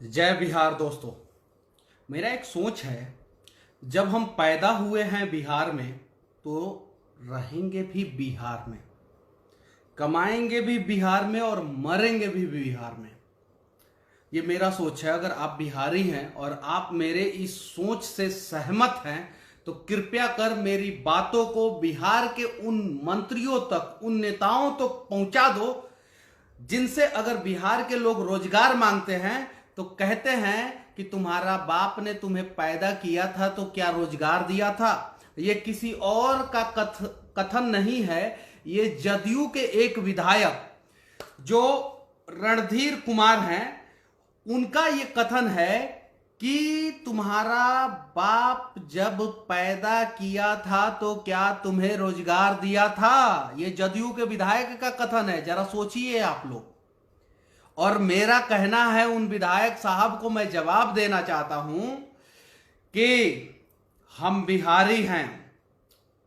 जय बिहार दोस्तों। मेरा एक सोच है, जब हम पैदा हुए हैं बिहार में तो रहेंगे भी बिहार में, कमाएंगे भी बिहार में और मरेंगे भी बिहार में। ये मेरा सोच है। अगर आप बिहारी हैं और आप मेरे इस सोच से सहमत हैं तो कृपया कर मेरी बातों को बिहार के उन मंत्रियों तक, उन नेताओं तक पहुंचा दो जिनसे अगर बिहार के लोग रोजगार मांगते हैं तो कहते हैं कि तुम्हारा बाप ने तुम्हें पैदा किया था तो क्या रोजगार दिया था। ये किसी और का कथन नहीं है, ये जदयू के एक विधायक जो रणधीर कुमार हैं उनका ये कथन है कि तुम्हारा बाप जब पैदा किया था तो क्या तुम्हें रोजगार दिया था। ये जदयू के विधायक का कथन है, जरा सोचिए आप लोग। और मेरा कहना है, उन विधायक साहब को मैं जवाब देना चाहता हूं कि हम बिहारी हैं,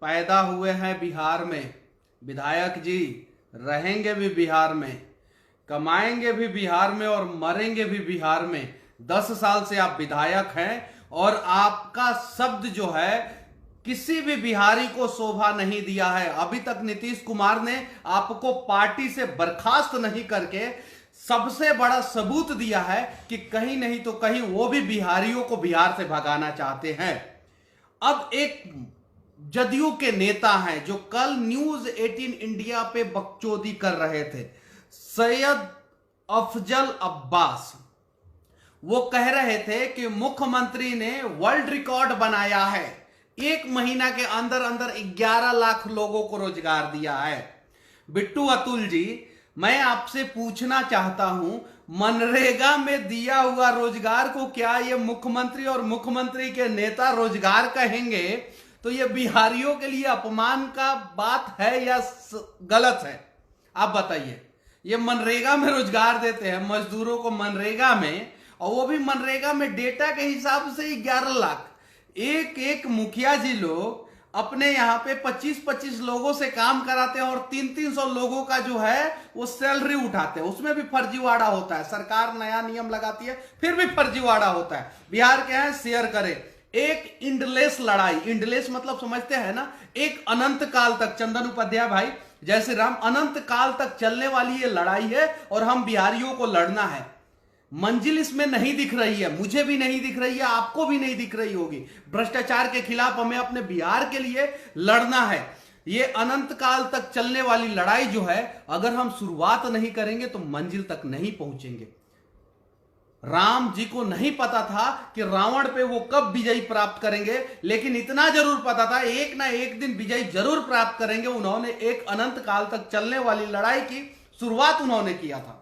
पैदा हुए हैं बिहार में, विधायक जी रहेंगे भी बिहार में, कमाएंगे भी बिहार में और मरेंगे भी बिहार में। 10 साल से आप विधायक हैं और आपका शब्द जो है किसी भी बिहारी को शोभा नहीं दिया है। अभी तक नीतीश कुमार ने आपको पार्टी से बर्खास्त नहीं करके सबसे बड़ा सबूत दिया है कि कहीं नहीं तो कहीं वो भी बिहारियों को बिहार से भगाना चाहते हैं। अब एक जदयू के नेता हैं जो कल न्यूज 18 इंडिया पे बकचोदी कर रहे थे, सैयद अफजल अब्बास, वो कह रहे थे कि मुख्यमंत्री ने वर्ल्ड रिकॉर्ड बनाया है, 1 महीना के अंदर अंदर 11 लाख लोगों को रोजगार दिया है। बिट्टू अतुल जी, मैं आपसे पूछना चाहता हूं, मनरेगा में दिया हुआ रोजगार को क्या ये मुख्यमंत्री और मुख्यमंत्री के नेता रोजगार कहेंगे? तो ये बिहारियों के लिए अपमान का बात है या गलत है? आप बताइए। ये मनरेगा में रोजगार देते हैं मजदूरों को, मनरेगा में, और वो भी मनरेगा में डेटा के हिसाब से 11 लाख। एक एक मुखिया जी लोग अपने यहां पे 25-25 लोगों से काम कराते हैं और 300-300 लोगों का जो है वो सैलरी उठाते हैं। उसमें भी फर्जीवाड़ा होता है, सरकार नया नियम लगाती है फिर भी फर्जीवाड़ा होता है। बिहार के हैं, शेयर करें। एक इंडलेस लड़ाई, इंडलेस मतलब समझते हैं ना, एक अनंत काल तक, चंदन उपाध्याय भाई जय श्री राम, अनंत काल तक चलने वाली ये लड़ाई है और हम बिहारियों को लड़ना है। मंजिल इसमें नहीं दिख रही है, मुझे भी नहीं दिख रही है, आपको भी नहीं दिख रही होगी। भ्रष्टाचार के खिलाफ हमें अपने बिहार के लिए लड़ना है। ये अनंत काल तक चलने वाली लड़ाई जो है, अगर हम शुरुआत नहीं करेंगे तो मंजिल तक नहीं पहुंचेंगे। राम जी को नहीं पता था कि रावण पे वो कब विजय प्राप्त करेंगे, लेकिन इतना जरूर पता था एक ना एक दिन विजय जरूर प्राप्त करेंगे। उन्होंने एक अनंत काल तक चलने वाली लड़ाई की शुरुआत उन्होंने किया था।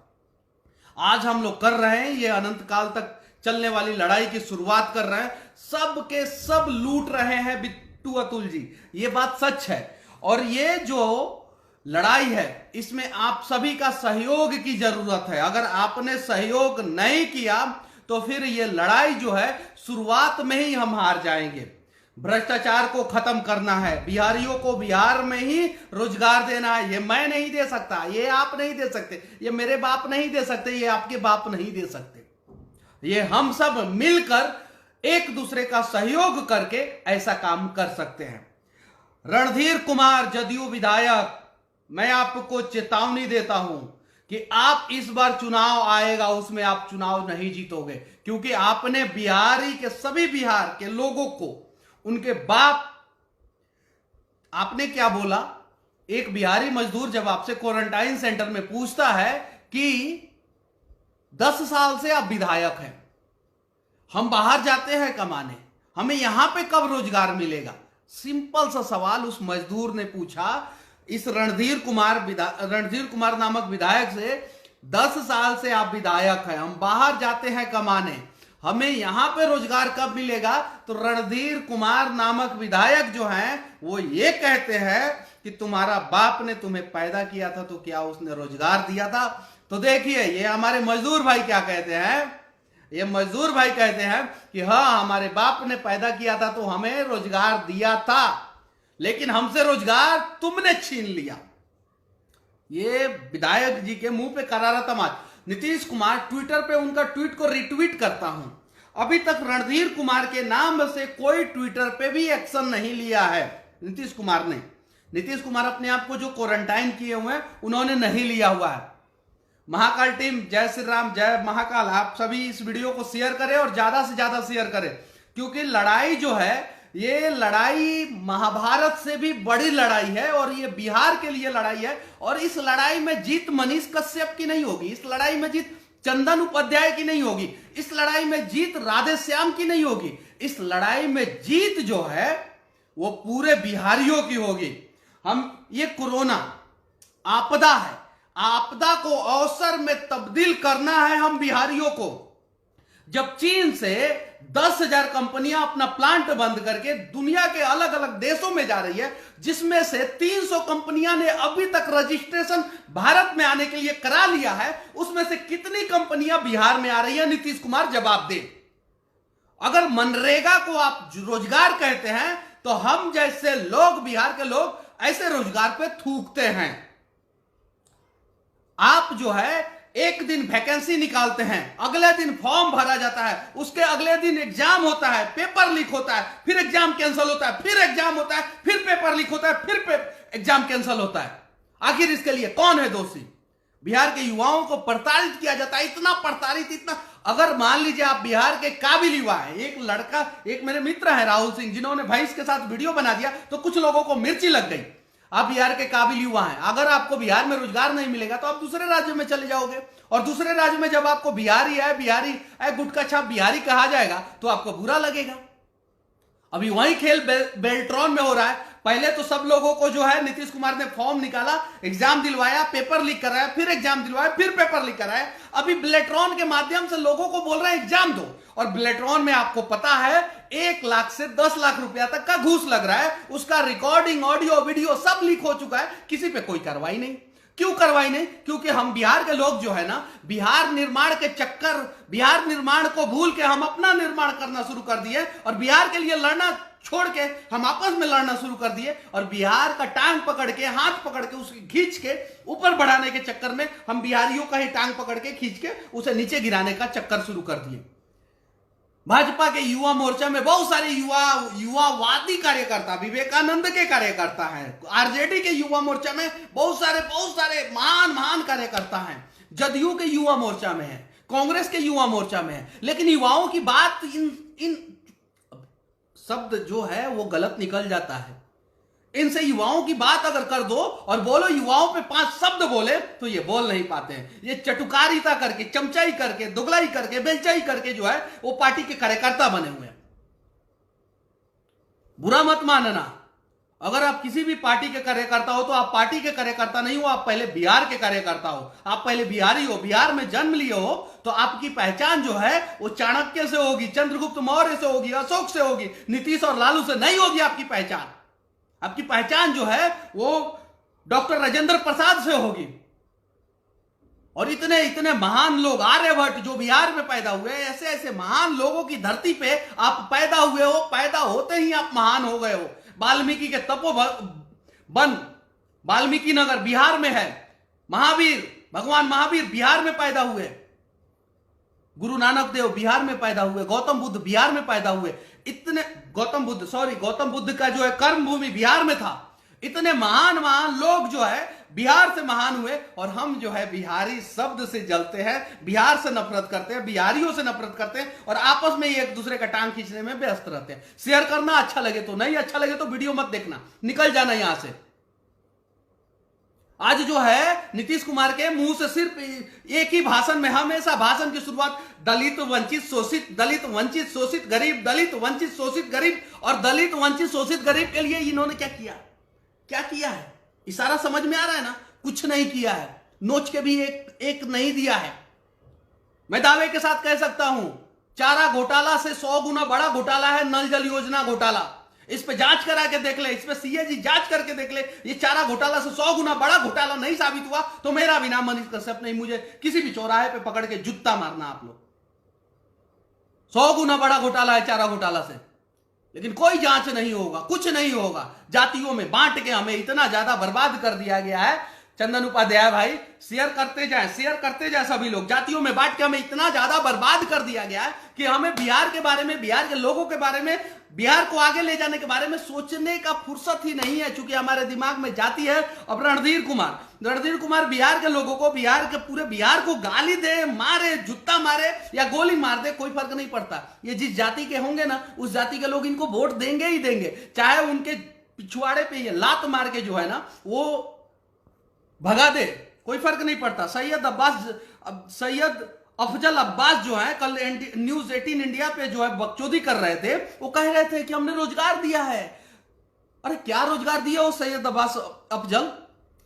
आज हम लोग कर रहे हैं, ये अनंत काल तक चलने वाली लड़ाई की शुरुआत कर रहे हैं। सब के सब लूट रहे हैं बिट्टू अतुल जी, ये बात सच है। और ये जो लड़ाई है इसमें आप सभी का सहयोग की जरूरत है। अगर आपने सहयोग नहीं किया तो फिर ये लड़ाई जो है शुरुआत में ही हम हार जाएंगे। भ्रष्टाचार को खत्म करना है, बिहारियों को बिहार में ही रोजगार देना है। ये मैं नहीं दे सकता, ये आप नहीं दे सकते, ये मेरे बाप नहीं दे सकते, ये आपके बाप नहीं दे सकते। ये हम सब मिलकर एक दूसरे का सहयोग करके ऐसा काम कर सकते हैं। रणधीर कुमार जदयू विधायक, मैं आपको चेतावनी देता हूं कि आप इस बार चुनाव आएगा उसमें आप चुनाव नहीं जीतोगे, क्योंकि आपने बिहारी के सभी बिहार के लोगों को, उनके बाप, आपने क्या बोला? एक बिहारी मजदूर जब आपसे क्वारंटाइन सेंटर में पूछता है कि 10 साल से आप विधायक हैं, हम बाहर जाते हैं कमाने, हमें यहां पे कब रोजगार मिलेगा? सिंपल सा सवाल उस मजदूर ने पूछा इस रणधीर कुमार नामक विधायक से। 10 साल से आप विधायक हैं, हम बाहर जाते हैं कमाने, हमें यहां पे रोजगार कब मिलेगा? तो रणधीर कुमार नामक विधायक जो हैं वो ये कहते हैं कि तुम्हारा बाप ने तुम्हें पैदा किया था तो क्या उसने रोजगार दिया था? तो देखिए ये हमारे मजदूर भाई क्या कहते हैं। ये मजदूर भाई कहते हैं कि हाँ, हमारे बाप ने पैदा किया था तो हमें रोजगार दिया था, लेकिन हमसे रोजगार तुमने छीन लिया। ये विधायक जी के मुंह पे करारा तमाच। नीतीश कुमार ट्विटर पे उनका ट्वीट को रिट्वीट करता हूं। अभी तक रणधीर कुमार के नाम से कोई ट्विटर पे भी एक्शन नहीं लिया है नीतीश कुमार ने। नीतीश कुमार अपने आप को जो क्वारंटाइन किए हुए हैं उन्होंने नहीं लिया हुआ है। महाकाल टीम, जय श्री राम, जय महाकाल, आप सभी इस वीडियो को शेयर करें और ज्यादा से ज्यादा शेयर करें, क्योंकि लड़ाई जो है ये लड़ाई महाभारत से भी बड़ी लड़ाई है और ये बिहार के लिए लड़ाई है। और इस लड़ाई में जीत मनीष कश्यप की नहीं होगी, इस लड़ाई में जीत चंदन उपाध्याय की नहीं होगी, इस लड़ाई में जीत राधे श्याम की नहीं होगी, इस लड़ाई में जीत जो है वो पूरे बिहारियों की होगी। हम ये कोरोना आपदा है, आपदा को अवसर में तब्दील करना है हम बिहारियों को। जब चीन से 10,000 कंपनियां अपना प्लांट बंद करके दुनिया के अलग अलग देशों में जा रही है, जिसमें से 300 कंपनियां ने अभी तक रजिस्ट्रेशन भारत में आने के लिए करा लिया है, उसमें से कितनी कंपनियां बिहार में आ रही है? नीतीश कुमार जवाब दे। अगर मनरेगा को आप रोजगार कहते हैं तो हम जैसे लोग, बिहार के लोग, ऐसे रोजगार पे थूकते हैं। आप जो है एक दिन वैकेंसी निकालते हैं, अगले दिन फॉर्म भरा जाता है, उसके अगले दिन एग्जाम होता है, पेपर लीक होता है, फिर एग्जाम कैंसिल होता है, फिर एग्जाम होता है, फिर पेपर लीक होता है, फिर एग्जाम कैंसिल होता है। आखिर इसके लिए कौन है दोषी? बिहार के युवाओं को प्रताड़ित किया जाता है, इतना प्रताड़ित, इतना। अगर मान लीजिए आप बिहार के काबिल युवा है, एक लड़का, एक मेरे मित्र है राहुल सिंह, जिन्होंने भाई इसके साथ वीडियो बना दिया तो कुछ लोगों को मिर्ची लग गई। आप बिहार के काबिल युवा हैं, अगर आपको बिहार में रोजगार नहीं मिलेगा तो आप दूसरे राज्य में चले जाओगे, और दूसरे राज्य में जब आपको बिहारी है गुटका छाप बिहारी कहा जाएगा तो आपको बुरा लगेगा। अभी वही खेल बेल्ट्रॉन में हो रहा है। पहले तो सब लोगों को जो है नीतीश कुमार ने फॉर्म निकाला, एग्जाम दिलवाया, पेपर लीक कराया, फिर एग्जाम दिलवाया, फिर पेपर लीक कराया। अभी बेल्ट्रॉन के माध्यम से लोगों को बोल रहे हैं एग्जाम दो, और बेल्ट्रॉन में आपको पता है 1 लाख से 10 लाख रुपया तक का घूस लग रहा है। उसका रिकॉर्डिंग, ऑडियो, वीडियो सब लीक हो चुका है, किसी पे कोई कार्रवाई नहीं। क्यों कार्रवाई नहीं? क्योंकि हम बिहार के लोग जो है ना, बिहार निर्माण के चक्कर, बिहार निर्माण को भूल के हम अपना निर्माण करना शुरू कर दिए, और बिहार के लिए लड़ना छोड़ के हम आपस में लड़ना शुरू कर दिए, और बिहार का टांग पकड़ के, हाथ पकड़ के, उसकी खींच के ऊपर बढ़ाने के चक्कर में हम बिहारियों का ही टांग पकड़ के खींच के उसे नीचे गिराने का चक्कर शुरू कर दिए। भाजपा के युवा मोर्चा में बहुत सारे युवावादी कार्यकर्ता, विवेकानंद के कार्यकर्ता हैं, आरजेडी के युवा मोर्चा में बहुत सारे महान कार्यकर्ता हैं, जदयू के युवा मोर्चा में है, कांग्रेस के युवा मोर्चा में है। लेकिन युवाओं की बात, इन शब्द जो है वो गलत निकल जाता है। इनसे युवाओं की बात अगर कर दो और बोलो युवाओं पे 5 शब्द बोले तो ये बोल नहीं पाते हैं। ये चटुकारिता करके, चमचाई करके, दुगलाई करके, बेलचाई करके जो है वो पार्टी के कार्यकर्ता बने हुए हैं। बुरा मत मानना, अगर आप किसी भी पार्टी के कार्यकर्ता हो तो आप पार्टी के कार्यकर्ता नहीं हो, आप पहले बिहार के कार्यकर्ता हो, आप पहले बिहारी हो, बिहार में जन्म लिए हो, तो आपकी पहचान जो है वो चाणक्य से होगी, चंद्रगुप्त मौर्य से होगी, अशोक से होगी, नीतीश और लालू से नहीं होगी। आपकी पहचान जो है वो डॉक्टर राजेंद्र प्रसाद से होगी। और इतने महान लोग, आर्यभट्ट जो बिहार में पैदा हुए, ऐसे महान लोगों की धरती पे आप पैदा हुए हो, पैदा होते ही आप महान हो गए हो। वाल्मीकि के तपोवन वाल्मीकि नगर बिहार में है, भगवान महावीर बिहार में पैदा हुए, गुरु नानक देव बिहार में पैदा हुए, गौतम बुद्ध बिहार में पैदा हुए, गौतम बुद्ध का जो है कर्म भूमि बिहार में था। इतने महान लोग जो है बिहार से महान हुए, और हम जो है बिहारी शब्द से जलते हैं, बिहार से नफरत करते हैं, बिहारियों से नफरत करते हैं, और आपस में एक दूसरे का टांग खींचने में व्यस्त रहते हैं। शेयर करना अच्छा लगे तो, नहीं अच्छा लगे तो वीडियो मत देखना, निकल जाना यहां से। आज जो है नीतीश कुमार के मुंह से सिर्फ एक ही भाषण में, हमेशा भाषण की शुरुआत दलित वंचित शोषित गरीब, दलित वंचित शोषित गरीब, और दलित वंचित शोषित गरीब के लिए इन्होंने क्या किया है? इशारा समझ में आ रहा है ना? कुछ नहीं किया है, नोच के भी एक नहीं दिया है। मैं दावे के साथ कह सकता हूं, चारा घोटाला से 100 गुना बड़ा घोटाला है नल जल योजना घोटाला। इस पे जांच करा के देख ले, इस पे सीएजी जांच करके देख ले। ये चारा घोटाला से 100 गुना बड़ा घोटाला नहीं साबित हुआ तो मेरा भी नाम मनीष कश्यप नहीं, मुझे किसी भी चौराहे पे पकड़ के जूता मारना आप लोग। 100 गुना बड़ा घोटाला है चारा घोटाला से, लेकिन कोई जांच नहीं होगा, कुछ नहीं होगा। जातियों में बांट के हमें इतना ज्यादा बर्बाद कर दिया गया है। चंदन उपाध्याय भाई, शेयर करते जाए सभी लोग। जातियों में बांट के हमें इतना ज्यादा बर्बाद कर दिया गया है कि हमें बिहार के बारे में, बिहार के लोगों के बारे में, बिहार को आगे ले जाने के बारे में सोचने का फुर्सत ही नहीं है, क्योंकि हमारे दिमाग में जाति है। अब रणधीर कुमार बिहार के लोगों को, बिहार के पूरे बिहार को गाली दे, मारे, जूता मारे या गोली मार दे, कोई फर्क नहीं पड़ता। ये जिस जाति के होंगे ना, उस जाति के लोग इनको वोट देंगे ही देंगे, चाहे उनके पिछवाड़े पे ये लात मार के जो है ना वो भगा दे, कोई फर्क नहीं पड़ता। सैयद अफजल अब्बास जो है कल न्यूज 18 इंडिया पे जो है बकचोदी कर रहे थे, वो कह रहे थे कि हमने रोजगार दिया है। अरे क्या रोजगार दिया वो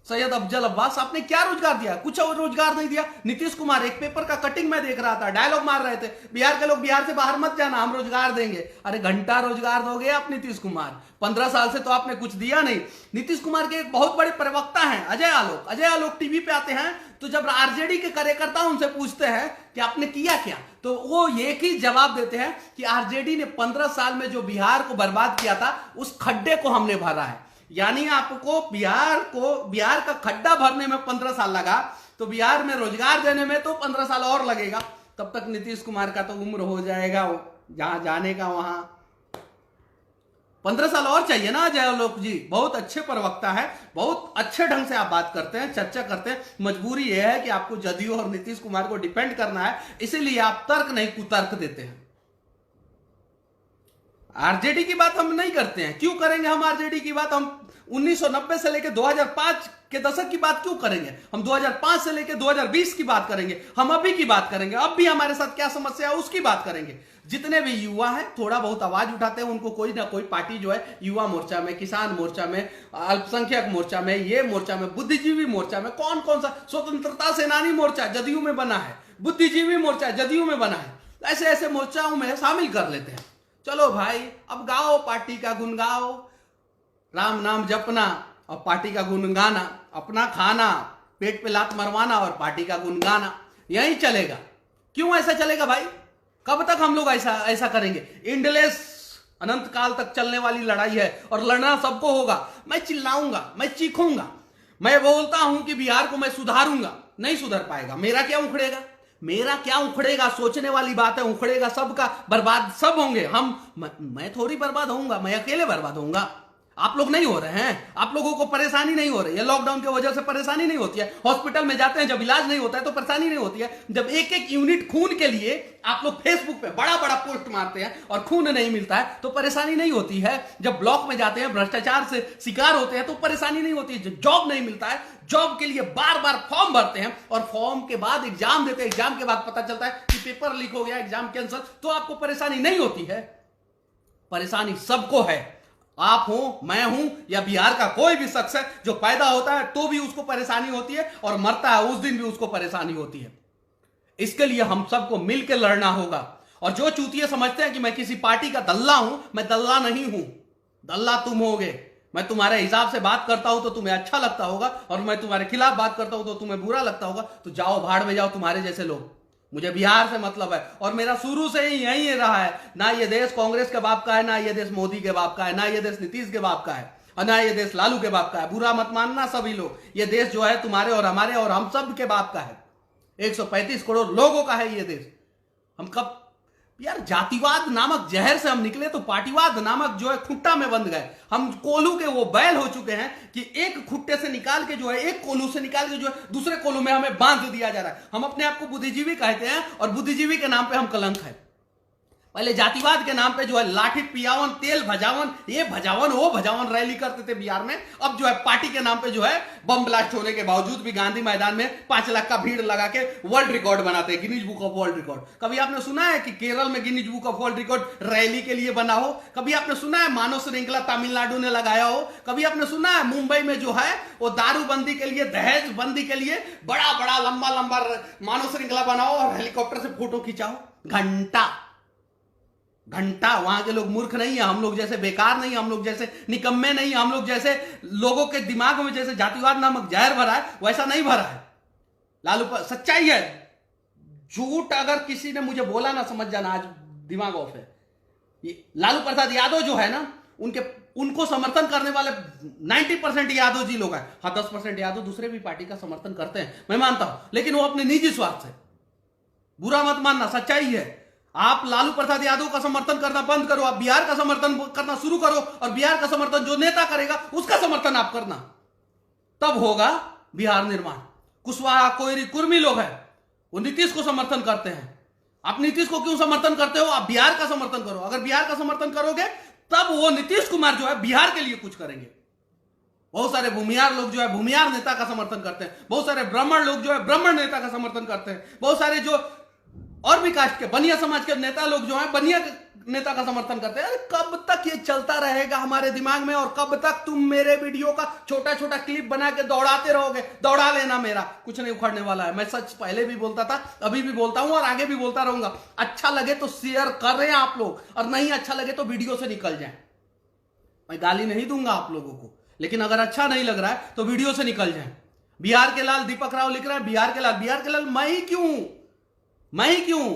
सैयद अफजल अब्बास, आपने क्या रोजगार दिया? कुछ और रोजगार नहीं दिया। नीतीश कुमार, एक पेपर का कटिंग में देख रहा था, डायलॉग मार रहे थे, बिहार के लोग बिहार से बाहर मत जाना, हम रोजगार देंगे। अरे घंटा रोजगार दोगे आप नीतीश कुमार? 15 साल से तो आपने कुछ दिया नहीं। नीतीश कुमार के एक बहुत बड़े प्रवक्ता हैं अजय आलोक टीवी पे आते हैं, तो जब आरजेडी के कार्यकर्ता उनसे पूछते हैं कि आपने किया क्या, तो वो एक ही जवाब देते हैं कि आरजेडी ने 15 साल में जो बिहार को बर्बाद किया था, उस खड्डे को हमने भरा है। यानी आपको बिहार का खड्डा भरने में 15 साल लगा, तो बिहार में रोजगार देने में तो 15 साल और लगेगा। तब तक नीतीश कुमार का तो उम्र हो जाएगा जहां जाने का, वहां 15 साल और चाहिए ना। अजय आलोक जी बहुत अच्छे प्रवक्ता है, बहुत अच्छे ढंग से आप बात करते हैं, चर्चा करते हैं। मजबूरी यह है कि आपको जदयू और नीतीश कुमार को डिपेंड करना है, इसीलिए आप तर्क नहीं कुतर्क देते हैं। आरजेडी की बात हम नहीं करते हैं, क्यों करेंगे हम आरजेडी की बात? हम 1990 से लेकर 2005 के दशक की बात क्यों करेंगे? हम 2005 से लेकर 2020 की बात करेंगे, हम अभी की बात करेंगे, अब भी हमारे साथ क्या समस्या है उसकी बात करेंगे। जितने भी युवा हैं थोड़ा बहुत आवाज उठाते हैं, उनको कोई ना कोई पार्टी जो है, युवा मोर्चा में, किसान मोर्चा में, अल्पसंख्यक मोर्चा में, ये मोर्चा में, बुद्धिजीवी मोर्चा में, कौन कौन सा, स्वतंत्रता सेनानी मोर्चा जदयू में बना है, बुद्धिजीवी मोर्चा जदयू में बना है, ऐसे ऐसे मोर्चाओं में शामिल कर लेते हैं। चलो भाई, अब गाओ, पार्टी का गुण गाओ, राम नाम जपना और पार्टी का गुण गाना, अपना खाना, पेट पे लात मरवाना और पार्टी का गुण गाना, यही चलेगा। क्यों ऐसा चलेगा भाई? कब तक हम लोग ऐसा करेंगे? इंडलेस अनंत काल तक चलने वाली लड़ाई है और लड़ना सबको होगा। मैं चिल्लाऊंगा, मैं चीखूंगा, मैं बोलता हूं कि बिहार को मैं सुधारूंगा, नहीं सुधर पाएगा। मेरा क्या उखड़ेगा? सोचने वाली बात है, उखड़ेगा सबका, बर्बाद सब होंगे। मैं थोड़ी बर्बाद होऊंगा, मैं अकेले बर्बाद होऊंगा। आप लोग नहीं हो रहे हैं, आप लोगों को परेशानी नहीं हो रही है, लॉकडाउन की वजह से परेशानी नहीं होती है, हॉस्पिटल में जाते हैं जब इलाज नहीं होता है तो परेशानी नहीं होती है। जब एक एक यूनिट खून के लिए आप लोग फेसबुक पे बड़ा बड़ा पोस्ट मारते हैं और खून नहीं मिलता है तो परेशानी नहीं होती है। जब ब्लॉक में जाते हैं, भ्रष्टाचार से शिकार होते हैं तो परेशानी नहीं होती है। जब जॉब नहीं मिलता है, जॉब के लिए बार बार फॉर्म भरते हैं और फॉर्म के बाद एग्जाम देते हैं, एग्जाम के बाद पता चलता है कि पेपर लीक हो गया, एग्जाम कैंसिल, तो आपको परेशानी नहीं होती है। परेशानी सबको है, आप हो, मैं हूं या बिहार का कोई भी शख्स है जो पैदा होता है तो भी उसको परेशानी होती है और मरता है उस दिन भी उसको परेशानी होती है। इसके लिए हम सबको मिलकर लड़ना होगा। और जो चूतिए समझते हैं कि मैं किसी पार्टी का दल्ला हूं, मैं दल्ला नहीं हूं, दल्ला तुम होगे। मैं तुम्हारे हिसाब से बात करता हूं तो तुम्हें अच्छा लगता होगा और मैं तुम्हारे खिलाफ बात करता हूं तो तुम्हें बुरा लगता होगा। तो जाओ भाड़ में जाओ तुम्हारे जैसे लोग। मुझे बिहार से मतलब है और मेरा शुरू से ही यही रहा है। ना ये देश कांग्रेस के बाप का है, ना ये देश मोदी के बाप का है, ना ये देश नीतीश के बाप का है, और ना ये देश लालू के बाप का है। बुरा मत मानना सभी लोग, ये देश जो है तुम्हारे और हमारे और हम सब के बाप का है। 135 करोड़ लोगों का है ये देश। हम कब यार जातिवाद नामक जहर से हम निकले तो पार्टीवाद नामक जो है खुट्टा में बंद गए। हम कोलू के वो बैल हो चुके हैं कि एक खुट्टे से निकाल के जो है, एक कोलू से निकाल के जो है दूसरे कोलू में हमें बांध दिया जा रहा है। हम अपने आप को बुद्धिजीवी कहते हैं और बुद्धिजीवी के नाम पे हम कलंक है। पहले जातिवाद के नाम पे जो है लाठी पियावन, तेल भजावन, ये भजावन वो भजावन रैली करते थे बिहार में। अब जो है पार्टी के नाम पे जो है बम ब्लास्ट होने के बावजूद भी गांधी मैदान में 5 लाख का भीड़ लगा के वर्ल्ड रिकॉर्ड बनाते हैं, Guinness book of world record. कभी आपने सुना है कि केरल में Guinness book of world record rally के लिए बना हो? कभी आपने सुना है मानव श्रृंखला तमिलनाडु ने लगाया हो? कभी आपने सुना है मुंबई में जो है वो दारूबंदी के लिए, दहेज बंदी के लिए बड़ा बड़ा लंबा लंबा मानव श्रृंखला बनाओ और हेलीकॉप्टर से फोटो खिंचाओ? घंटा वहां के लोग मूर्ख नहीं है, हम लोग जैसे बेकार नहीं, हम लोग जैसे निकम्मे नहीं, हम लोग जैसे लोगों के दिमाग में जैसे जातिवाद नामक जहर भरा है वैसा नहीं भरा है। लालू पर सच्चाई है, झूठ अगर किसी ने मुझे बोला ना समझ जाना, आज दिमाग ऑफ है। लालू प्रसाद यादव जो है ना उनके उनको समर्थन करने वाले 90% यादव जी लोग हैं। हाँ, 10% यादव दूसरे भी पार्टी का समर्थन करते हैं, मैं मानता हूं, लेकिन वो अपने निजी स्वार्थ से। बुरा मत मानना, सच्चाई है। आप लालू प्रसाद यादव का समर्थन करना बंद करो, आप बिहार का समर्थन करना शुरू करो, और बिहार का समर्थन जो नेता करेगा उसका समर्थन आप करना, तब होगा बिहार निर्माण। कुशवाहा, कोयरी, कुर्मी लोग हैं, वो नीतीश को समर्थन करते हैं। आप नीतीश को क्यों समर्थन करते हो? आप बिहार का समर्थन करो। अगर बिहार का समर्थन करोगे तब वो नीतीश कुमार जो है बिहार के लिए कुछ करेंगे। बहुत सारे भूमिहार लोग जो है भूमिहार नेता का समर्थन करते हैं, बहुत सारे ब्राह्मण लोग जो है ब्राह्मण नेता का समर्थन करते हैं, बहुत सारे जो और भी कास्ट के बनिया समाज के नेता लोग जो है बनिया नेता का समर्थन करते हैं। अरे कब तक ये चलता रहेगा हमारे दिमाग में, और कब तक तुम मेरे वीडियो का छोटा छोटा क्लिप बना के दौड़ाते रहोगे? दौड़ा लेना, मेरा कुछ नहीं उखड़ने वाला है। मैं सच पहले भी बोलता था, अभी भी बोलता हूं और आगे भी बोलता रहूंगा। अच्छा लगे तो शेयर कर रहे हैं आप लोग, और नहीं अच्छा लगे तो वीडियो से निकल जाए। मैं गाली नहीं दूंगा आप लोगों को, लेकिन अगर अच्छा नहीं लग रहा है तो वीडियो से निकल जाए। बिहार के लाल, दीपक राव लिख रहा है बिहार के लाल मैं ही क्यों?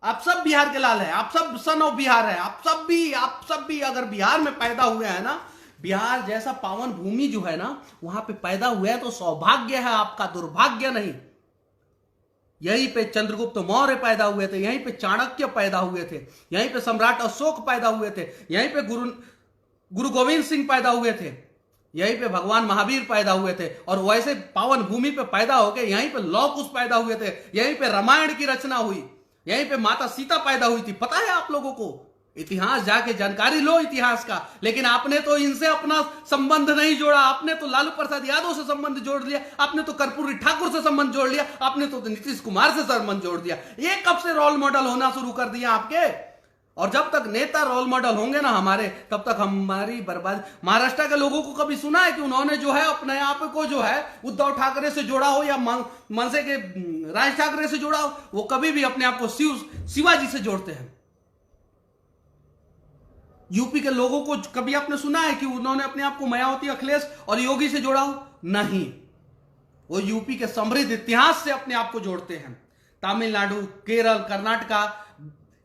आप सब बिहार के लाल है, आप सब सन ऑफ बिहार है, आप सब भी अगर बिहार में पैदा हुए हैं ना, बिहार जैसा पावन भूमि जो है ना, वहां पे पैदा हुए हैं तो सौभाग्य है आपका, दुर्भाग्य नहीं। यहीं पे चंद्रगुप्त मौर्य पैदा हुए थे, यहीं पे चाणक्य पैदा हुए थे, यहीं पे सम्राट अशोक पैदा हुए थे, यहीं पे गुरु गोविंद सिंह पैदा हुए थे, यहीं पे भगवान महावीर पैदा हुए थे। और वैसे पावन भूमि पे पैदा होके यहीं पे लौह कुश पैदा हुए थे, यहीं पे रामायण की रचना हुई, यहीं पे माता सीता पैदा हुई थी। पता है आप लोगों को? इतिहास जाके जानकारी लो इतिहास का। लेकिन आपने तो इनसे अपना संबंध नहीं जोड़ा, आपने तो लालू प्रसाद यादव से संबंध जोड़ लिया, आपने तो कर्पूरी ठाकुर से संबंध जोड़ लिया, आपने तो नीतीश कुमार से संबंध जोड़ दिया। ये कब से रोल मॉडल होना शुरू कर दिया आपके? और जब तक नेता रोल मॉडल होंगे ना हमारे, तब तक हमारी बर्बादी। महाराष्ट्र के लोगों को कभी सुना है कि उन्होंने जो है अपने आप को जो है उद्धव ठाकरे से जोड़ा हो, या मनसे के राज ठाकरे से जोड़ा हो? वो कभी भी अपने आप को शिवाजी से जोड़ते हैं। यूपी के लोगों को कभी आपने सुना है कि उन्होंने अपने आप को मायावती, अखिलेश और योगी से जोड़ा हो? नहीं, वो यूपी के समृद्ध इतिहास से अपने आप को जोड़ते हैं। तमिलनाडु, केरल, कर्नाटका,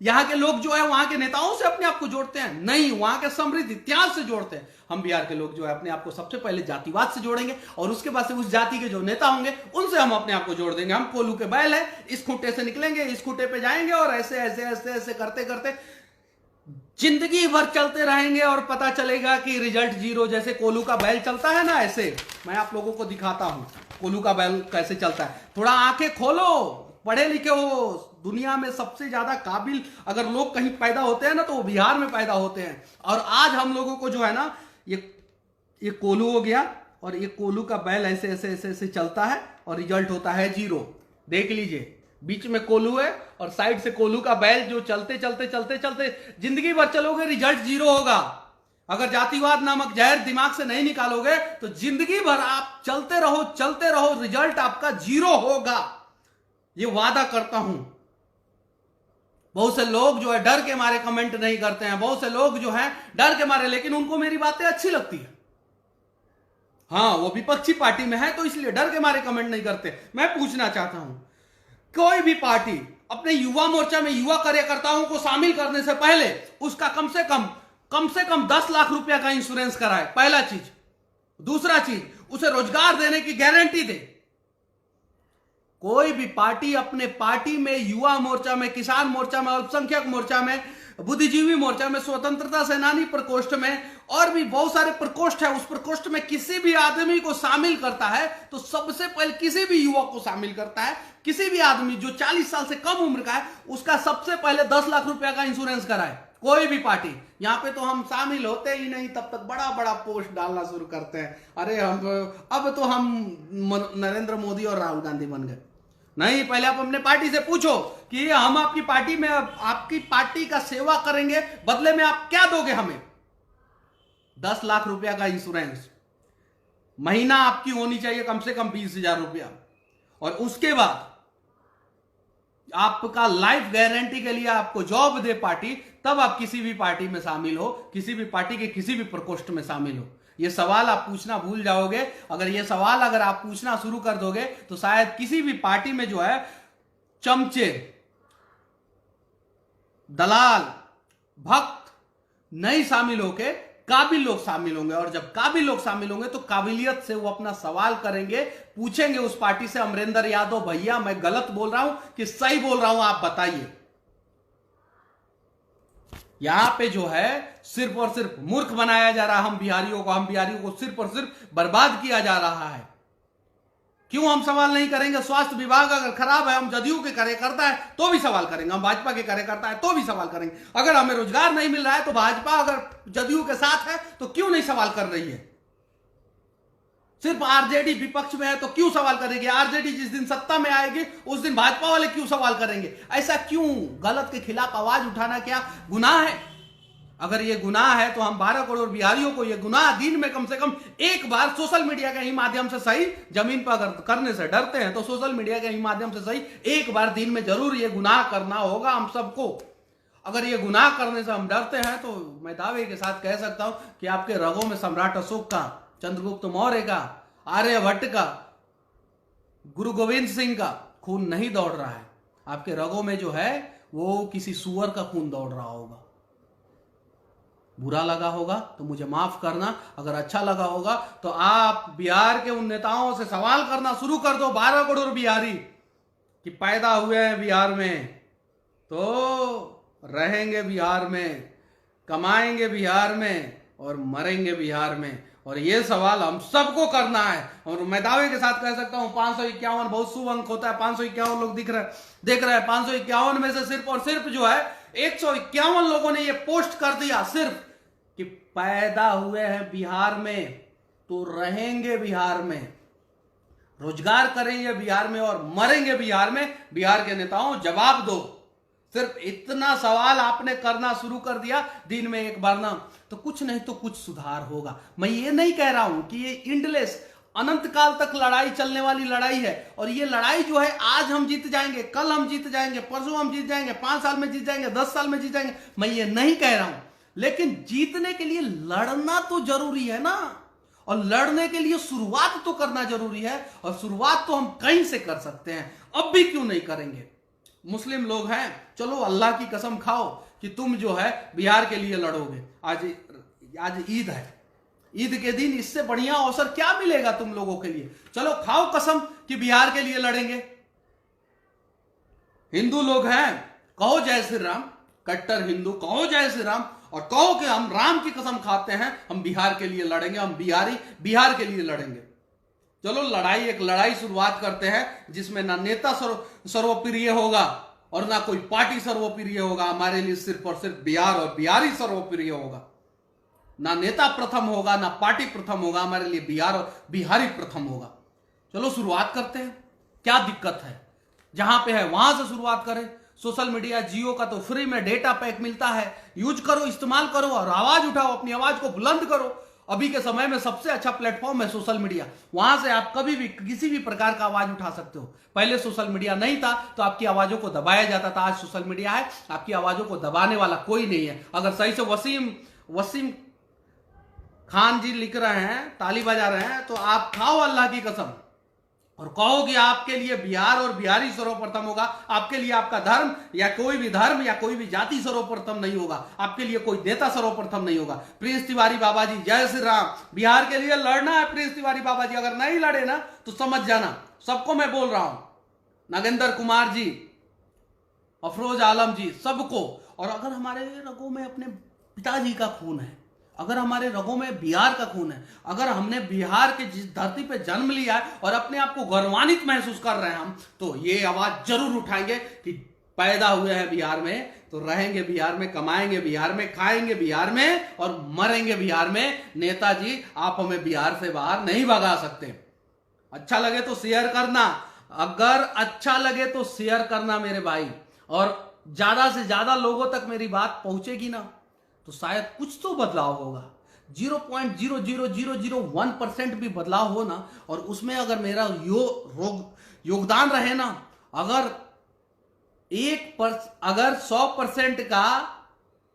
यहां के लोग जो है वहां के नेताओं से अपने आप को जोड़ते हैं, नहीं, वहां के समृद्ध इतिहास से जोड़ते हैं। हम बिहार के लोग जो है अपने आप को सबसे पहले जातिवाद से जोड़ेंगे, और उसके बाद से उस जाति के जो नेता होंगे उनसे हम अपने आप को जोड़ देंगे। हम कोल्हू के बैल है, इस खूंटे से निकलेंगे, इस खूंटे पे जाएंगे, और ऐसे ऐसे ऐसे ऐसे करते करते जिंदगी भर चलते रहेंगे, और पता चलेगा कि रिजल्ट जीरो। जैसे कोल्हू का बैल चलता है ना, ऐसे मैं आप लोगों को दिखाता हूं कोल्हू का बैल कैसे चलता है। थोड़ा आंखें खोलो, पढ़े लिखे हो। दुनिया में सबसे ज्यादा काबिल अगर लोग कहीं पैदा होते हैं ना, तो वो बिहार में पैदा होते हैं। और आज हम लोगों को जो है ना, ये कोल्हू हो गया, और ये कोल्हू का बैल ऐसे ऐसे ऐसे ऐसे चलता है, और रिजल्ट होता है जीरो। देख लीजिए, बीच में कोल्हू है और साइड से कोल्हू का बैल, जो चलते चलते चलते चलते जिंदगी भर चलोगे, रिजल्ट जीरो होगा। अगर जातिवाद नामक जहर दिमाग से नहीं निकालोगे तो जिंदगी भर आप चलते रहो, रिजल्ट आपका जीरो होगा। ये वादा करता हूं। बहुत से लोग जो है डर के मारे कमेंट नहीं करते हैं, बहुत से लोग जो है डर के मारे, लेकिन उनको मेरी बातें अच्छी लगती है। हाँ, वो विपक्षी पार्टी में है तो इसलिए डर के मारे कमेंट नहीं करते। मैं पूछना चाहता हूं, कोई भी पार्टी अपने युवा मोर्चा में युवा कार्यकर्ताओं को शामिल करने से पहले उसका कम से कम 10 लाख रुपया का इंश्योरेंस कराए, पहला चीज। दूसरा चीज, उसे रोजगार देने की गारंटी दे। कोई भी पार्टी अपने पार्टी में, युवा मोर्चा में, किसान मोर्चा में, अल्पसंख्यक मोर्चा में, बुद्धिजीवी मोर्चा में, स्वतंत्रता सेनानी प्रकोष्ठ में, और भी बहुत सारे प्रकोष्ठ है, उस प्रकोष्ठ में किसी भी आदमी को शामिल करता है तो सबसे पहले किसी भी युवक को शामिल करता है। किसी भी आदमी जो 40 साल से कम उम्र का है, उसका सबसे पहले 10 लाख रुपया का इंश्योरेंस कराए। कोई भी पार्टी। यहां पे तो हम शामिल होते ही नहीं, तब तक बड़ा बड़ा पोस्ट डालना शुरू करते हैं। अरे अब तो हम नरेंद्र मोदी और राहुल गांधी बन गए। नहीं, पहले आप अपने पार्टी से पूछो कि हम आपकी पार्टी में, आपकी पार्टी का सेवा करेंगे, बदले में आप क्या दोगे हमें? 10 लाख रुपया का इंश्योरेंस, महीना आपकी होनी चाहिए कम से कम 20,000 रुपया, और उसके बाद आपका लाइफ गारंटी के लिए आपको जॉब दे पार्टी, तब आप किसी भी पार्टी में शामिल हो, किसी भी पार्टी के किसी भी प्रकोष्ठ में शामिल हो। ये सवाल आप पूछना भूल जाओगे। अगर ये सवाल अगर आप पूछना शुरू कर दोगे तो शायद किसी भी पार्टी में जो है चमचे, दलाल, भक्त नहीं शामिल होके काबिल लोग शामिल होंगे, और जब काबिल लोग शामिल होंगे तो काबिलियत से वो अपना सवाल करेंगे, पूछेंगे उस पार्टी से, अमरिंदर यादव भैया मैं गलत बोल रहा हूं कि सही बोल रहा हूं, आप बताइए। यहां पे जो है सिर्फ और सिर्फ मूर्ख बनाया जा रहा है हम बिहारियों को सिर्फ और सिर्फ बर्बाद किया जा रहा है। क्यों हम सवाल नहीं करेंगे? स्वास्थ्य विभाग अगर खराब है, हम जदयू के कार्यकर्ता है तो भी सवाल करेंगे, हम भाजपा के कार्यकर्ता है तो भी सवाल करेंगे। अगर हमें रोजगार नहीं मिल रहा है तो भाजपा अगर जदयू के साथ है तो क्यों नहीं सवाल कर रही है? सिर्फ आरजेडी विपक्ष में है तो क्यों सवाल करेंगे? आरजेडी जिस दिन सत्ता में आएगी उस दिन भाजपा वाले क्यों सवाल करेंगे? ऐसा क्यों? गलत के खिलाफ आवाज उठाना क्या गुनाह है? अगर ये गुनाह है तो हम 12 करोड़ बिहारियों को ये गुनाह दिन में कम से कम एक बार सोशल मीडिया के ही माध्यम से सही, जमीन पर अगर करने से डरते हैं तो सोशल मीडिया के ही माध्यम से सही एक बार दिन में जरूर ये गुनाह करना होगा हम सबको। अगर ये गुनाह करने से हम डरते हैं तो मैं दावे के साथ कह सकता हूं कि आपके रगों में सम्राट अशोक का, चंद्रगुप्त मौर्य का, आर्यभट्ट का, गुरु गोविंद सिंह का खून नहीं दौड़ रहा है। आपके रगों में जो है वो किसी सुअर का खून दौड़ रहा होगा। बुरा लगा होगा तो मुझे माफ करना, अगर अच्छा लगा होगा तो आप बिहार के उन नेताओं से सवाल करना शुरू कर दो, 12 करोड़ बिहारी कि पैदा हुए हैं बिहार में तो रहेंगे बिहार में, कमाएंगे बिहार में और मरेंगे बिहार में। और ये सवाल हम सबको करना है। और मैं दावे के साथ कह सकता हूं 551 बहुत शुभ अंक होता है, 551 लोग देख रहे हैं। 551 में से सिर्फ और सिर्फ जो है 151 लोगों ने ये पोस्ट कर दिया सिर्फ कि पैदा हुए हैं बिहार में तो रहेंगे बिहार में, रोजगार करेंगे बिहार में और मरेंगे बिहार में। बिहार के नेताओं जवाब दो। सिर्फ इतना सवाल आपने करना शुरू कर दिया दिन में एक बार ना, तो कुछ नहीं तो कुछ सुधार होगा। मैं ये नहीं कह रहा हूं कि ये इंडलेस अनंत काल तक लड़ाई चलने वाली लड़ाई है, और ये लड़ाई जो है आज हम जीत जाएंगे, कल हम जीत जाएंगे, परसों हम जीत जाएंगे, 5 साल में जीत जाएंगे, 10 साल में जीत जाएंगे, मैं ये नहीं कह रहा हूं। लेकिन जीतने के लिए लड़ना तो जरूरी है ना, और लड़ने के लिए शुरुआत तो करना जरूरी है, और शुरुआत तो हम कहीं से कर सकते हैं। अब भी क्यों नहीं करेंगे? मुस्लिम लोग हैं, चलो अल्लाह की कसम खाओ कि तुम जो है बिहार के लिए लड़ोगे। आज ईद है, ईद के दिन इससे बढ़िया अवसर क्या मिलेगा तुम लोगों के लिए? चलो खाओ कसम कि बिहार के लिए लड़ेंगे। हिंदू लोग हैं, कहो जय श्री राम, कट्टर हिंदू कहो जय श्री राम, और कहो कि हम राम की कसम खाते हैं, हम बिहार के लिए लड़ेंगे, हम बिहारी बिहार के लिए लड़ेंगे। चलो एक लड़ाई शुरुआत करते हैं जिसमें ना नेता सर्वप्रिय होगा और ना कोई पार्टी सर्वप्रिय होगा। हमारे लिए सिर्फ और सिर्फ बिहार और बिहारी सर्वप्रिय होगा। ना नेता प्रथम होगा ना पार्टी प्रथम होगा, हमारे लिए बिहार और बिहारी प्रथम होगा। चलो शुरुआत करते हैं, क्या दिक्कत है? जहां पे है वहां से शुरुआत करें। सोशल मीडिया जियो का तो फ्री में डेटा पैक मिलता है, यूज करो, इस्तेमाल करो और आवाज उठाओ, अपनी आवाज को बुलंद करो। अभी के समय में सबसे अच्छा प्लेटफॉर्म है सोशल मीडिया, वहां से आप कभी भी किसी भी प्रकार का आवाज उठा सकते हो। पहले सोशल मीडिया नहीं था तो आपकी आवाजों को दबाया जाता था, आज सोशल मीडिया है, आपकी आवाजों को दबाने वाला कोई नहीं है। अगर सही से वसीम खान जी लिख रहे हैं, ताली बजा रहे हैं, तो आप खाओ अल्लाह की कसम और कहो कि आपके लिए बिहार और बिहारी सर्वप्रथम होगा। आपके लिए आपका धर्म या कोई भी जाति सर्वप्रथम नहीं होगा, आपके लिए कोई नेता सर्वप्रथम नहीं होगा। प्रिंस तिवारी बाबा जी जय श्री राम। बिहार के लिए लड़ना है प्रिंस तिवारी बाबा जी, अगर नहीं लड़े ना तो समझ जाना, सबको मैं बोल रहा हूं, नागेंद्र कुमार जी, अफरोज आलम जी, सबको। और अगर हमारे रगों में अपने पिताजी का खून है, अगर हमारे रगों में बिहार का खून है, अगर हमने बिहार के जिस धरती पे जन्म लिया है और अपने आप को गौरवान्वित महसूस कर रहे हैं हम, तो ये आवाज जरूर उठाएंगे कि पैदा हुए हैं बिहार में तो रहेंगे बिहार में, कमाएंगे बिहार में, खाएंगे बिहार में और मरेंगे बिहार में। नेताजी आप हमें बिहार से बाहर नहीं भगा सकते। अच्छा लगे तो शेयर करना, अगर अच्छा लगे तो शेयर करना मेरे भाई, और ज्यादा से ज्यादा लोगों तक मेरी बात पहुंचेगी ना तो शायद कुछ तो बदलाव होगा। 0.00001% भी बदलाव हो ना, और उसमें अगर मेरा योगदान रहे ना, अगर 100% का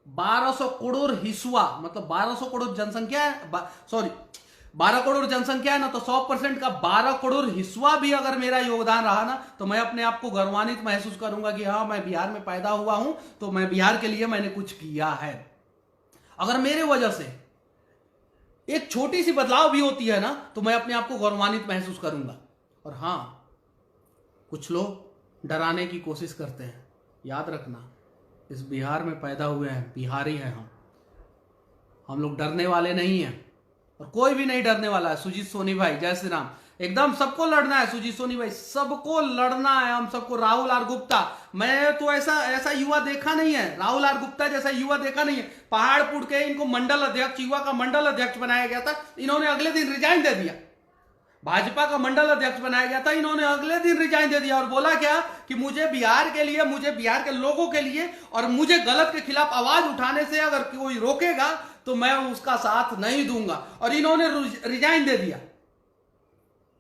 1200 करोड़ हिस्सा, मतलब 1200 करोड़ जनसंख्या है, 12 करोड़ जनसंख्या है ना, तो 100% का 12 करोड़ हिस्सा भी अगर मेरा योगदान रहा ना, तो मैं अपने आप को गौरवान्वित महसूस करूंगा कि हाँ मैं बिहार में पैदा हुआ हूं, तो मैं बिहार के लिए मैंने कुछ किया है। अगर मेरे वजह से एक छोटी सी बदलाव भी होती है ना, तो मैं अपने आप को गौरवान्वित महसूस करूंगा। और हां, कुछ लोग डराने की कोशिश करते हैं। याद रखना, इस बिहार में पैदा हुए हैं, बिहारी हैं हम लोग डरने वाले नहीं हैं, और कोई भी नहीं डरने वाला है। सुजीत सोनी भाई, जय श्री राम। एकदम सबको लड़ना है सुजीत सोनी भाई, सबको लड़ना है हम सबको। राहुल आर गुप्ता, मैं तो ऐसा युवा देखा नहीं है, राहुल आर गुप्ता जैसा युवा देखा नहीं है। पहाड़पुर के इनको मंडल अध्यक्ष, युवा का मंडल अध्यक्ष बनाया गया था, इन्होंने अगले दिन रिजाइन दे दिया। भाजपा का मंडल अध्यक्ष बनाया गया था, इन्होंने अगले दिन रिजाइन दे दिया और बोला क्या कि मुझे बिहार के लिए, मुझे बिहार के लोगों के लिए और मुझे गलत के खिलाफ आवाज उठाने से अगर कोई रोकेगा तो मैं उसका साथ नहीं दूंगा, और इन्होंने रिजाइन दे दिया।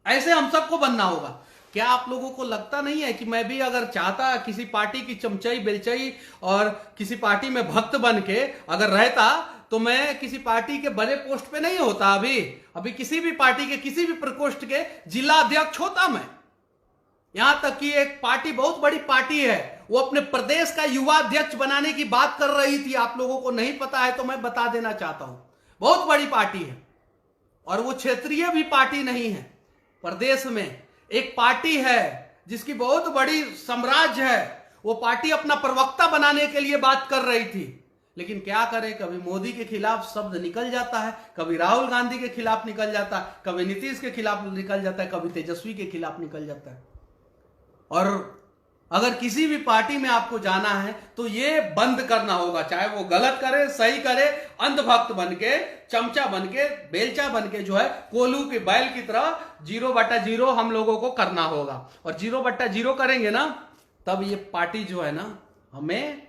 ऐसे हम सबको बनना होगा। क्या आप लोगों को लगता नहीं है कि मैं भी अगर चाहता, किसी पार्टी की चमचई बेलचई और किसी पार्टी में भक्त बन के अगर रहता, तो मैं किसी पार्टी के बड़े पोस्ट पे नहीं होता। अभी किसी भी पार्टी के किसी भी प्रकोष्ठ के जिला अध्यक्ष होता मैं। यहां तक कि एक पार्टी, बहुत बड़ी पार्टी है, वो अपने प्रदेश का युवा अध्यक्ष बनाने की बात कर रही थी। आप लोगों को नहीं पता है तो मैं बता देना चाहता हूं, बहुत बड़ी पार्टी है, और वो क्षेत्रीय भी पार्टी नहीं है। प्रदेश में एक पार्टी है जिसकी बहुत बड़ी साम्राज्य है, वो पार्टी अपना प्रवक्ता बनाने के लिए बात कर रही थी। लेकिन क्या करे, कभी मोदी के खिलाफ शब्द निकल जाता है, कभी राहुल गांधी के खिलाफ निकल जाता है, कभी नीतीश के खिलाफ निकल जाता है, कभी तेजस्वी के खिलाफ निकल जाता है। और अगर किसी भी पार्टी में आपको जाना है तो ये बंद करना होगा, चाहे वो गलत करे सही करे, अंधभक्त बन के, चमचा बन के, बेलचा बन के, जो है कोलू के बैल की तरह 0/0 हम लोगों को करना होगा। और 0/0 करेंगे ना, तब ये पार्टी जो है ना, हमें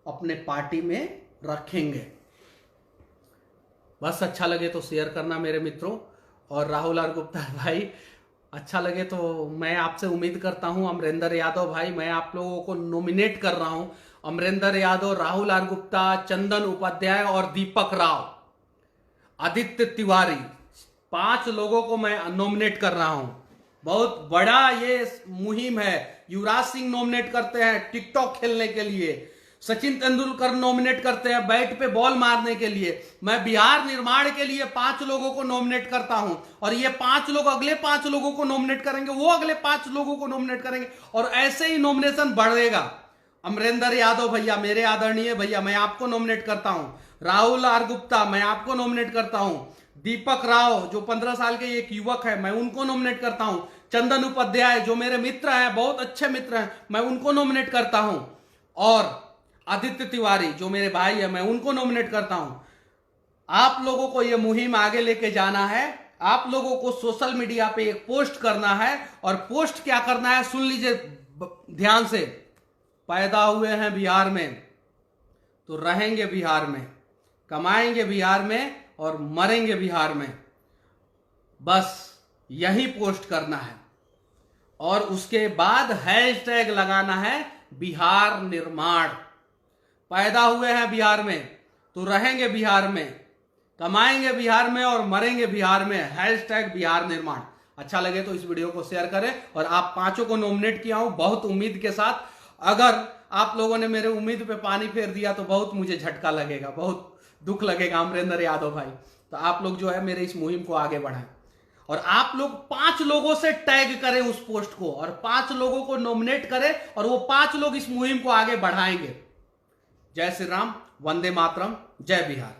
अपने पार्टी में रखेंगे। बस अच्छा लगे तो शेयर करना मेरे मित्रों। और राहुल आर गुप्ता भाई, अच्छा लगे तो मैं आपसे उम्मीद करता हूं, अमरेंद्र यादव भाई, मैं आप लोगों को नॉमिनेट कर रहा हूं। अमरेंद्र यादव, राहुल आर गुप्ता, चंदन उपाध्याय और दीपक राव, आदित्य तिवारी, 5 लोगों को मैं नॉमिनेट कर रहा हूं। बहुत बड़ा ये मुहिम है। युवराज सिंह नॉमिनेट करते हैं टिकटॉक खेलने के लिए, सचिन तेंदुलकर नॉमिनेट करते हैं बैट पे बॉल मारने के लिए। मैं बिहार निर्माण के लिए 5 लोगों को नॉमिनेट करता हूं, और ये 5 लोग अगले 5 लोगों को नॉमिनेट करेंगे, वो अगले 5 लोगों को नॉमिनेट करेंगे, और ऐसे ही नॉमिनेशन बढ़ेगा। अमरेंद्र यादव भैया, मेरे आदरणीय भैया, मैं आपको नॉमिनेट करता हूं। राहुल आर गुप्ता, मैं आपको नॉमिनेट करता हूं। दीपक राव, जो 15 साल के एक युवक है, मैं उनको नॉमिनेट करता हूं। चंदन उपाध्याय, जो मेरे मित्र हैं, बहुत अच्छे मित्र हैं, मैं उनको नॉमिनेट करता हूं। और आदित्य तिवारी, जो मेरे भाई है, मैं उनको नॉमिनेट करता हूं। आप लोगों को यह मुहिम आगे लेके जाना है। आप लोगों को सोशल मीडिया पे एक पोस्ट करना है, और पोस्ट क्या करना है सुन लीजिए ध्यान से। पैदा हुए हैं बिहार में तो रहेंगे बिहार में, कमाएंगे बिहार में और मरेंगे बिहार में। बस यही पोस्ट करना है, और उसके बाद हैशटैग लगाना है बिहार निर्माण। पैदा हुए हैं बिहार में तो रहेंगे बिहार में, कमाएंगे बिहार में और मरेंगे बिहार में, हैशटैग बिहार निर्माण। अच्छा लगे तो इस वीडियो को शेयर करें, और आप 5 को नॉमिनेट किया हूं बहुत उम्मीद के साथ। अगर आप लोगों ने मेरे उम्मीद पे पानी फेर दिया तो बहुत मुझे झटका लगेगा, बहुत दुख लगेगा अमरेंद्र यादव भाई। तो आप लोग जो है मेरे इस मुहिम को आगे बढ़ाएं, और आप लोग 5 लोगों से टैग करें उस पोस्ट को, और 5 लोगों को नॉमिनेट करें, और वो 5 लोग इस मुहिम को आगे बढ़ाएंगे। जय श्री राम, वंदे मातरम, जय बिहार।